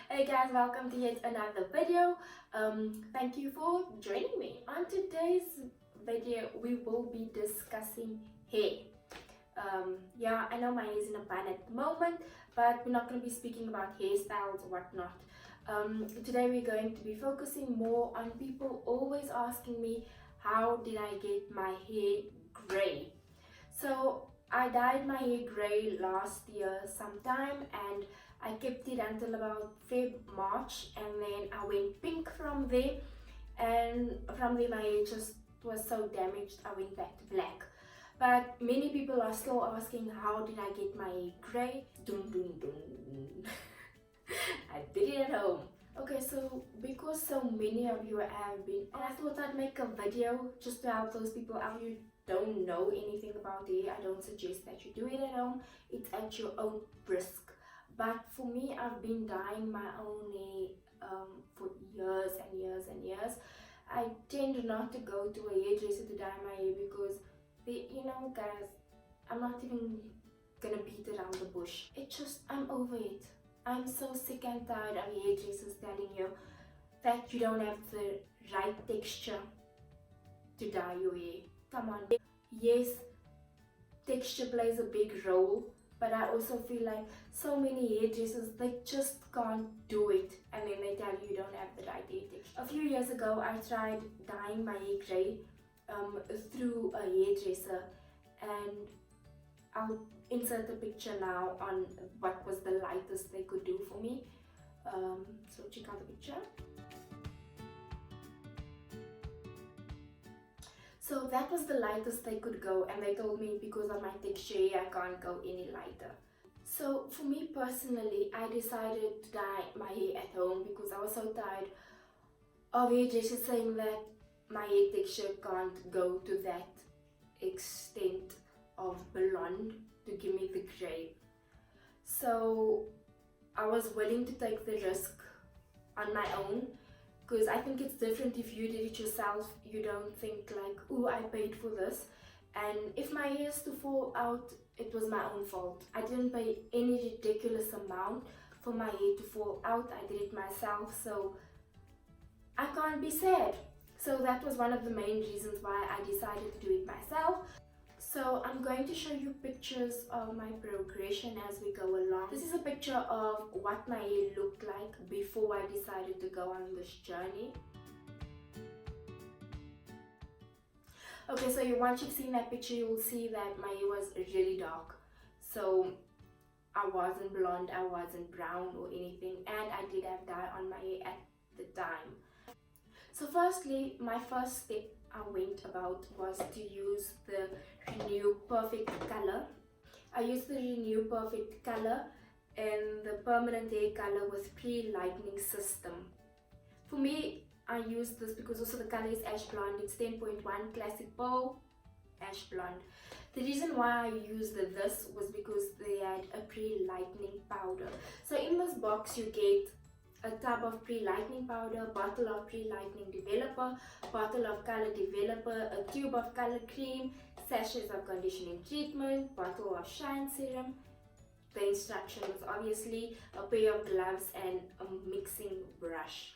Hey guys, welcome to yet another video. Thank you for joining me. On today's video, we will be discussing hair. Yeah, I know my hair is in a bun at the moment, but we're not going to be speaking about hairstyles or whatnot. Today we're going to be focusing more on people always asking me, how did I get my hair grey? So I dyed my hair grey last year sometime, and I kept it until about March, and then I went pink from there, and from there my hair just was so damaged I went back to black. But many people are still asking, how did I get my hair grey? Dun, dun, dun. I did it at home. Okay, so because so many of you have been, and I thought I'd make a video just to help those people out. You don't know anything about hair, I don't suggest that you do it at home. It's at your own risk. But for me, I've been dyeing my own hair for years and years and years. I tend not to go to a hairdresser to dye my hair because guys, I'm not even gonna beat around the bush. I'm over it. I'm so sick and tired of hairdressers telling you that you don't have the right texture to dye your hair. Come on. Yes, texture plays a big role, but I also feel like so many hairdressers, they just can't do it, and then they tell you don't have the right hair texture. A few years ago, I tried dyeing my hair grey through a hairdresser, and I'll insert a picture now on what was the lightest they could do for me. So check out the picture. So that was the lightest they could go, and they told me because of my texture I can't go any lighter. So for me personally, I decided to dye my hair at home because I was so tired of hairdressers saying that my hair texture can't go to that extent of blonde to give me the grey. So I was willing to take the risk on my own, because I think it's different if you did it yourself. You don't think like, oh, I paid for this, and if my hair is to fall out, it was my own fault. I didn't pay any ridiculous amount for my hair to fall out. I did it myself, so I can't be sad. So that was one of the main reasons why I decided to do it myself. So I'm going to show you pictures of my progression as we go along. This is a picture of what my hair looked like before I decided to go on this journey. Okay, so once you've seen that picture, you will see that my hair was really dark. So I wasn't blonde, I wasn't brown or anything, and I did have dye on my hair at the time. So firstly, my first step I went about was to use the Renew Perfect color. I used the Renew Perfect color in the permanent hair color with pre-lightening system. For me, I used this because also the color is ash blonde. It's 10.1 classic bow ash blonde. The reason why I used this was because they had a pre-lightening powder. So in this box you get a tub of pre-lightening powder, bottle of pre-lightening developer, bottle of color developer, a tube of color cream, sachets of conditioning treatment, bottle of shine serum. The instructions, obviously, a pair of gloves and a mixing brush.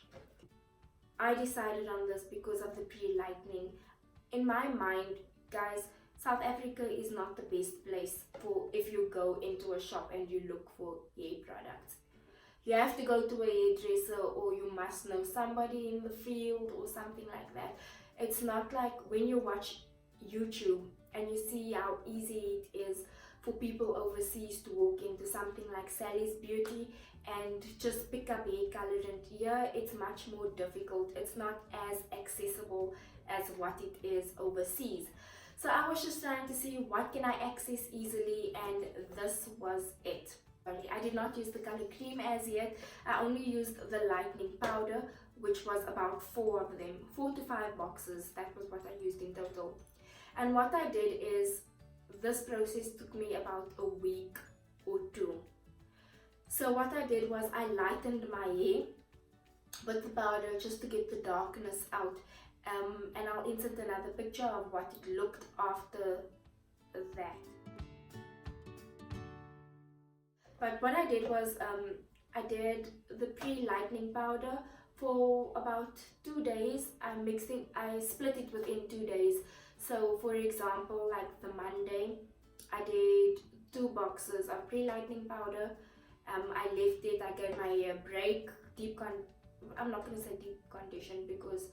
I decided on this because of the pre-lightening. In my mind, guys, South Africa is not the best place for if you go into a shop and you look for hair products. You have to go to a hairdresser, or you must know somebody in the field or something like that. It's not like when you watch YouTube and you see how easy it is for people overseas to walk into something like Sally's Beauty and just pick up hair colorant. Here it's much more difficult. It's not as accessible as what it is overseas. So I was just trying to see what can I access easily, and this was it. I did not use the color cream as yet. I only used the lightening powder, which was about 4 of them, 4 to 5 boxes. That was what I used in total. And what I did is, this process took me about a week or 2. So what I did was I lightened my hair with the powder just to get the darkness out. And I'll insert another picture of what it looked after that. But what I did was I did the pre-lightening powder for about 2 days. I split it within 2 days. So for example, like the Monday, I did 2 boxes of pre-lightening powder. I left it, I gave my hair a break, I'm not going to say deep condition because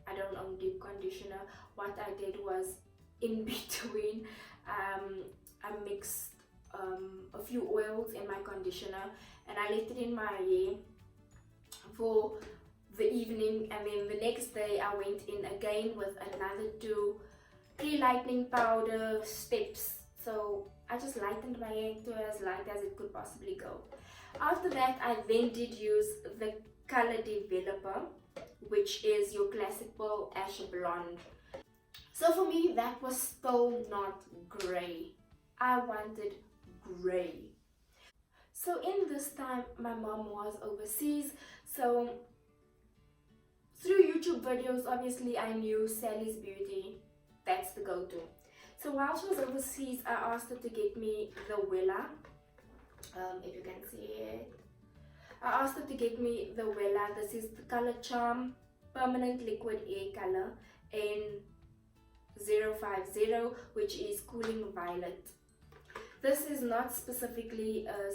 I don't own deep conditioner. What I did was in between, I mixed a few oils in my conditioner and I left it in my hair for the evening, and then the next day I went in again with another 2 pre-lightening powder steps. So I just lightened my hair to as light as it could possibly go. After that, I then did use the color developer, which is your classical ash blonde. So for me, that was still not gray. I wanted gray. So in this time, my mom was overseas, so through YouTube videos, obviously I knew Sally's Beauty, that's the go-to. So while she was overseas, I asked her to get me the WELLA, if you can see it. I asked her to get me the WELLA. This is the color Charm Permanent Liquid Air Color in 050, which is Cooling Violet. This is not specifically a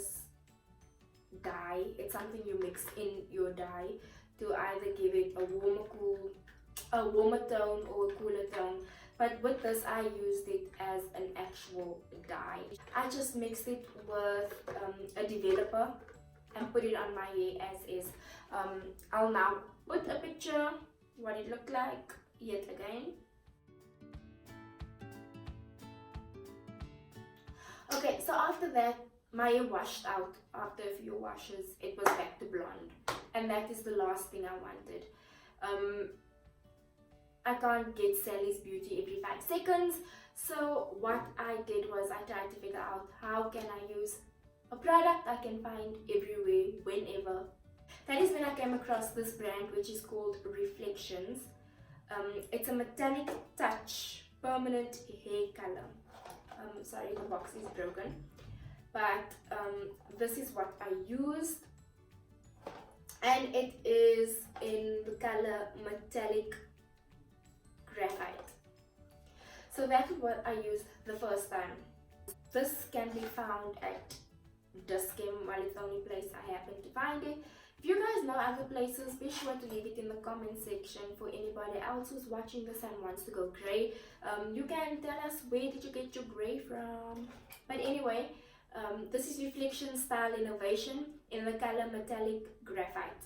dye, it's something you mix in your dye to either give it a warmer tone or a cooler tone. But with this, I used it as an actual dye. I just mixed it with a developer and put it on my hair as is. I'll now put a picture what it looked like yet again. Okay, so after that, my hair washed out. After a few washes, it was back to blonde, and that is the last thing I wanted. I can't get Sally's Beauty every 5 seconds, so what I did was I tried to figure out how can I use a product I can find everywhere, whenever. That is when I came across this brand, which is called Reflections. It's a metallic touch permanent hair color. Sorry, the box is broken, but this is what I used, and it is in the color metallic graphite. So that is what I used the first time. This can be found at Discount, while it's the only place I happen to find it. If you guys know other places, be sure to leave it in the comment section. For anybody else who's watching this and wants to go grey, you can tell us where did you get your grey from. But anyway, this is Reflection Style Innovation in the color metallic graphite,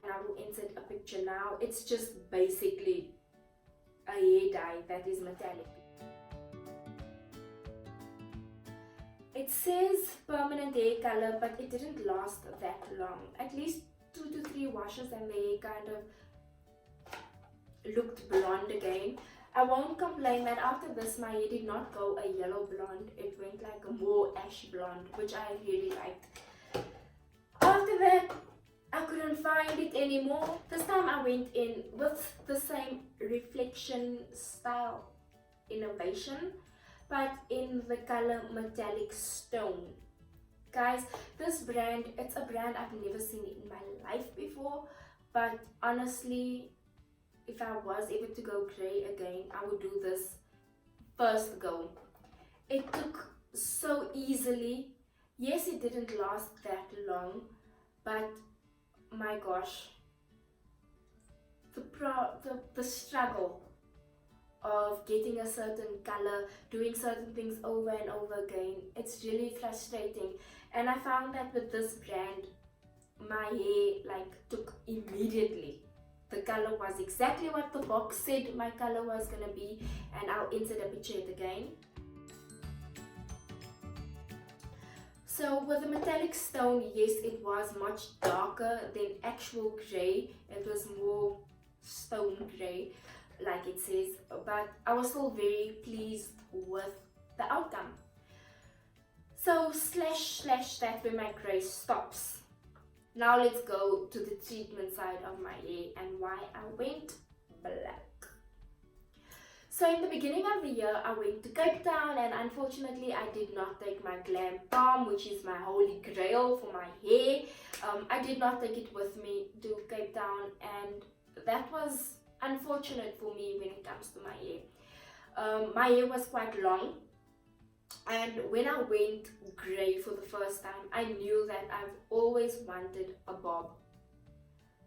and I will insert a picture now. It's just basically a hair dye that is metallic. It says permanent hair color, but it didn't last that long. At least 2 to 3 washes and the hair kind of looked blonde again. I won't complain that after this my hair did not go a yellow blonde. It went like a more ash blonde, which I really liked. After that, I couldn't find it anymore. This time I went in with the same Reflection Style Innovation, but in the color metallic stone. Guys, this brand, it's a brand I've never seen in my life before, but honestly, if I was able to go grey again, I would do this first go. It took so easily. Yes, it didn't last that long, but my gosh, the struggle of getting a certain color, doing certain things over and over again, it's really frustrating. And I found that with this brand, my hair took immediately. The color was exactly what the box said my color was gonna be, and I'll insert a picture again. So with the metallic stone, yes, it was much darker than actual grey. It was more stone grey, like it says, but I was still very pleased with the outcome. So slash that where my grey stops. Now let's go to the treatment side of my hair and why I went black. So in the beginning of the year, I went to Cape Town, and unfortunately I did not take my glam balm, which is my holy grail for my hair. I did not take it with me to Cape Town, and that was unfortunate for me when it comes to my hair. My hair was quite long, and when I went grey for the first time, I knew that I've always wanted a bob.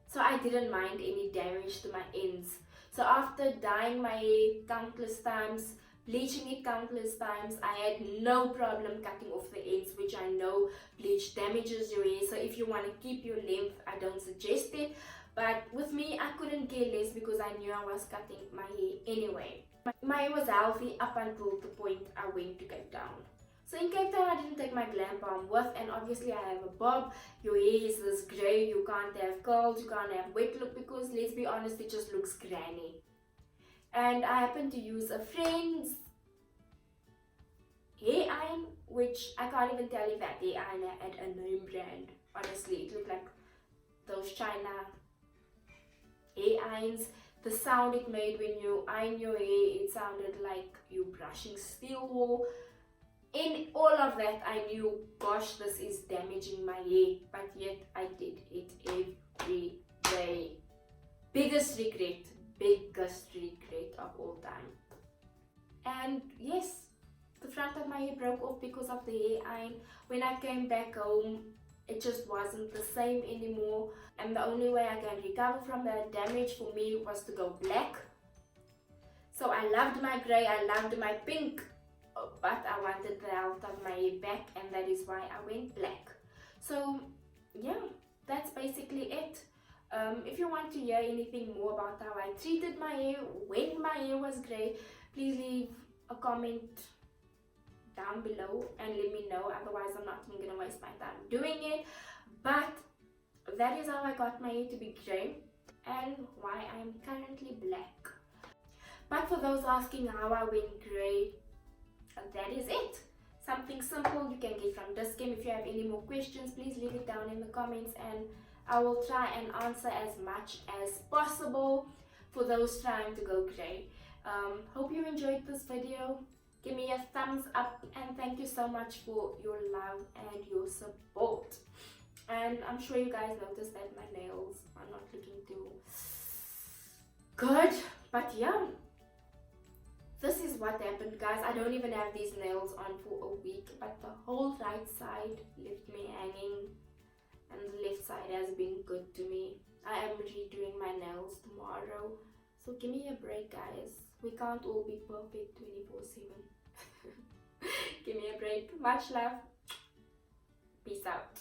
So I didn't mind any damage to my ends. So after dyeing my hair countless times, bleaching it countless times, I had no problem cutting off the ends, which I know bleach damages your hair. So if you want to keep your length, I don't suggest it. But with me, I couldn't care less because I knew I was cutting my hair anyway. My hair was healthy up until the point I went to Cape Town. So in Cape Town, I didn't take my glam balm with, and obviously I have a bob. Your hair is this grey, you can't have curls, you can't have wet look, because let's be honest, it just looks granny. And I happened to use a friend's hair iron, which I can't even tell if that hair iron had a name brand. Honestly, it looked like those China hair irons. The sound it made when you iron your hair, it sounded like you brushing steel wool. In all of that, I knew, gosh, this is damaging my hair, but yet I did it every day. Biggest regret of all time. And yes, the front of my hair broke off because of the hair iron. When I came back home, it just wasn't the same anymore, and the only way I can recover from that damage for me was to go black. So I loved my grey, I loved my pink, but I wanted the health of my hair back, and that is why I went black. So yeah, that's basically it. If you want to hear anything more about how I treated my hair when my hair was grey, please leave a comment down below and let me know. Otherwise, I'm not even gonna waste my time doing it. But that is how I got my hair to be grey and why I am currently black. But for those asking how I went grey, that is it. Something simple you can get from Discam. If you have any more questions, please leave it down in the comments, and I will try and answer as much as possible for those trying to go grey. Hope you enjoyed this video. Give me a thumbs up, and thank you so much for your love and your support. And I'm sure you guys noticed that my nails are not looking too good, but yeah, this is what happened, guys. I don't even have these nails on for a week, but the whole right side left me hanging, and the left side has been good to me. I am redoing my nails tomorrow, so give me a break, guys. We can't all be perfect 24/7. Give me a break. Much love. Peace out.